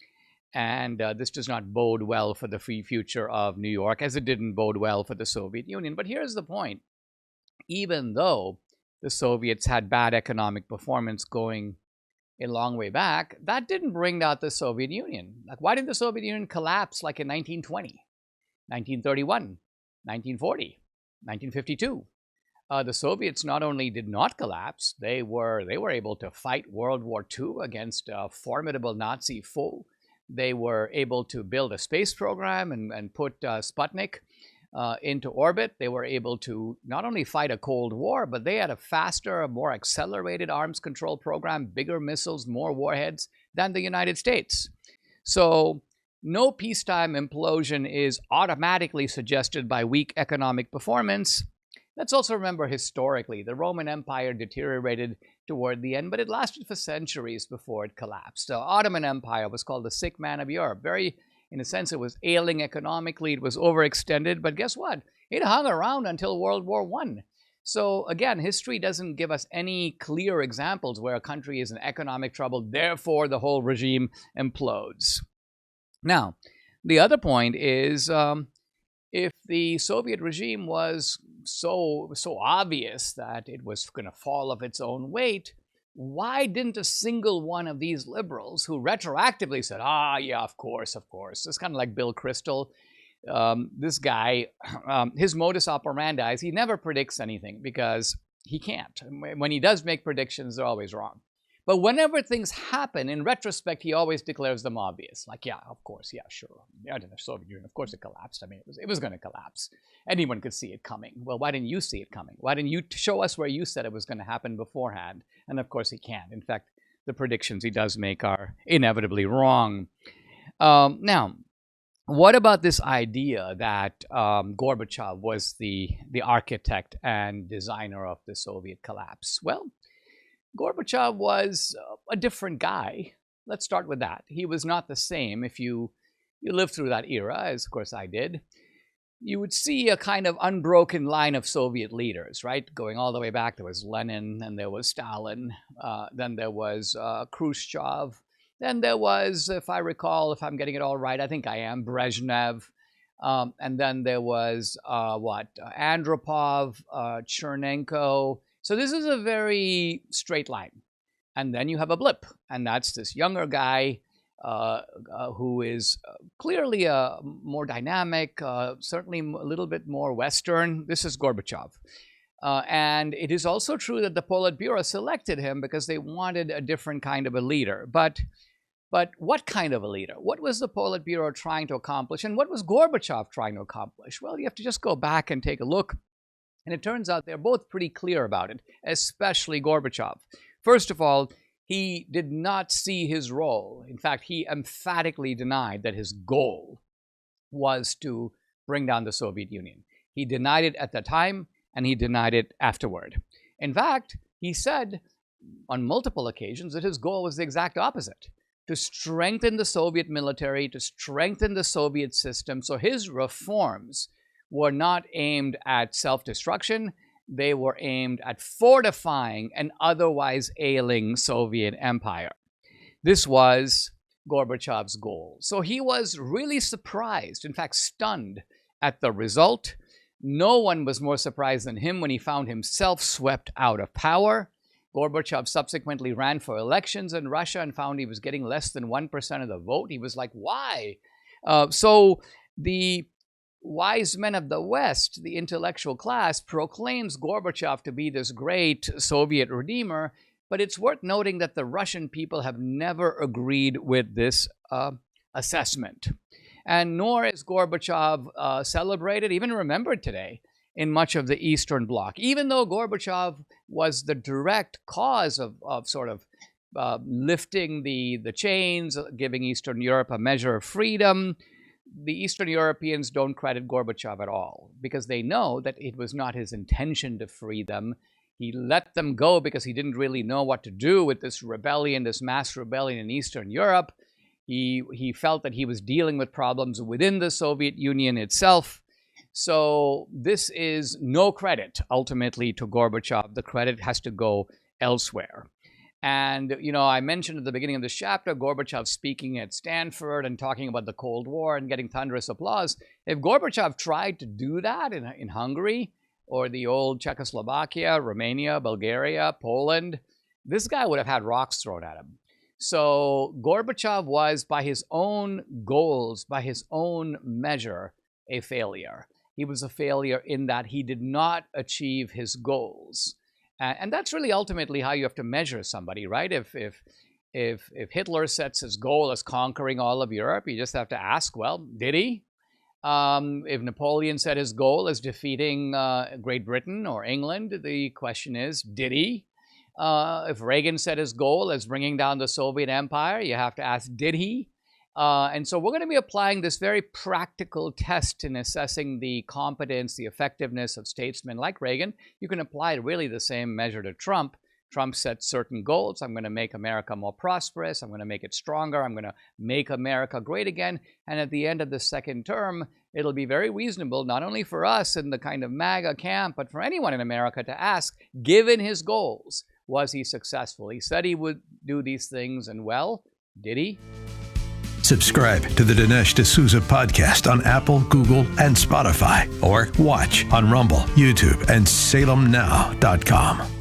And this does not bode well for the free future of New York, as it didn't bode well for the Soviet Union. But here's the point. Even though the Soviets had bad economic performance going a long way back, that didn't bring out the Soviet Union. Like, why did the Soviet Union collapse like in 1920, 1931, 1940, 1952? The Soviets not only did not collapse, they were able to fight World War II against a formidable Nazi foe. They were able to build a space program and put Sputnik into orbit. They were able to not only fight a Cold War, but they had a faster, more accelerated arms control program, bigger missiles, more warheads than the United States. So no peacetime implosion is automatically suggested by weak economic performance. Let's also remember historically, the Roman Empire deteriorated toward the end, but it lasted for centuries before it collapsed. The Ottoman Empire was called the sick man of Europe. In a sense, it was ailing economically, it was overextended, but guess what? It hung around until World War I. So again, history doesn't give us any clear examples where a country is in economic trouble, therefore the whole regime implodes. Now, the other point is, if the Soviet regime was so obvious that it was going to fall of its own weight, why didn't a single one of these liberals who retroactively said, yeah, of course, it's kind of like Bill Kristol, this guy, his modus operandi is he never predicts anything because he can't. When he does make predictions, they're always wrong. But whenever things happen, in retrospect, he always declares them obvious. Like, yeah, of course, yeah, sure. Yeah, the Soviet Union, of course it collapsed. I mean, it was going to collapse. Anyone could see it coming. Well, why didn't you see it coming? Why didn't you show us where you said it was going to happen beforehand? And of course he can't. In fact, the predictions he does make are inevitably wrong. Now, what about this idea that Gorbachev was the architect and designer of the Soviet collapse? Well, Gorbachev was a different guy. Let's start with that. He was not the same. If you lived through that era, as of course I did, you would see a kind of unbroken line of Soviet leaders, right? Going all the way back, there was Lenin, and there was Stalin, then there was Khrushchev, then there was, if I recall, if I'm getting it all right, I think I am, Brezhnev, and then there was, Andropov, Chernenko. So this is a very straight line. And then you have a blip, and that's this younger guy who is clearly more dynamic, certainly a little bit more Western. This is Gorbachev. And it is also true that the Politburo selected him because they wanted a different kind of a leader. But what kind of a leader? What was the Politburo trying to accomplish? And what was Gorbachev trying to accomplish? Well, you have to just go back and take a look. And it turns out they're both pretty clear about it, especially Gorbachev. First of all, he did not see his role. In fact, he emphatically denied that his goal was to bring down the Soviet Union. He denied it at the time, and he denied it afterward. In fact, he said on multiple occasions that his goal was the exact opposite, to strengthen the Soviet military, to strengthen the Soviet system. So his reforms were not aimed at self-destruction. They were aimed at fortifying an otherwise ailing Soviet empire. This was Gorbachev's goal. So he was really surprised, in fact stunned, at the result. No one was more surprised than him when he found himself swept out of power. Gorbachev subsequently ran for elections in Russia and found he was getting less than 1% of the vote. He was like, why? So the wise men of the West, the intellectual class, proclaims Gorbachev to be this great Soviet redeemer, but it's worth noting that the Russian people have never agreed with this assessment. And nor is Gorbachev celebrated, even remembered today, in much of the Eastern Bloc. Even though Gorbachev was the direct cause of sort of lifting the chains, giving Eastern Europe a measure of freedom, the Eastern Europeans don't credit Gorbachev at all because they know that it was not his intention to free them. He let them go because he didn't really know what to do with this rebellion, this mass rebellion in Eastern Europe. He felt that he was dealing with problems within the Soviet Union itself. So this is no credit, ultimately, to Gorbachev. The credit has to go elsewhere. And, I mentioned at the beginning of this chapter, Gorbachev speaking at Stanford and talking about the Cold War and getting thunderous applause. If Gorbachev tried to do that in Hungary or the old Czechoslovakia, Romania, Bulgaria, Poland, this guy would have had rocks thrown at him. So Gorbachev was, by his own goals, by his own measure, a failure. He was a failure in that he did not achieve his goals. And that's really ultimately how you have to measure somebody, right? If Hitler sets his goal as conquering all of Europe, you just have to ask, well, did he? If Napoleon set his goal as defeating Great Britain or England, the question is, did he? If Reagan set his goal as bringing down the Soviet Empire, you have to ask, did he? And so we're going to be applying this very practical test in assessing the competence, the effectiveness of statesmen like Reagan. You can apply really the same measure to Trump. Trump set certain goals. I'm going to make America more prosperous. I'm going to make it stronger. I'm going to make America great again. And at the end of the second term, it'll be very reasonable, not only for us in the kind of MAGA camp, but for anyone in America to ask, given his goals, was he successful? He said he would do these things, and well, did he? Subscribe to the Dinesh D'Souza podcast on Apple, Google, and Spotify, or watch on Rumble, YouTube, and SalemNow.com.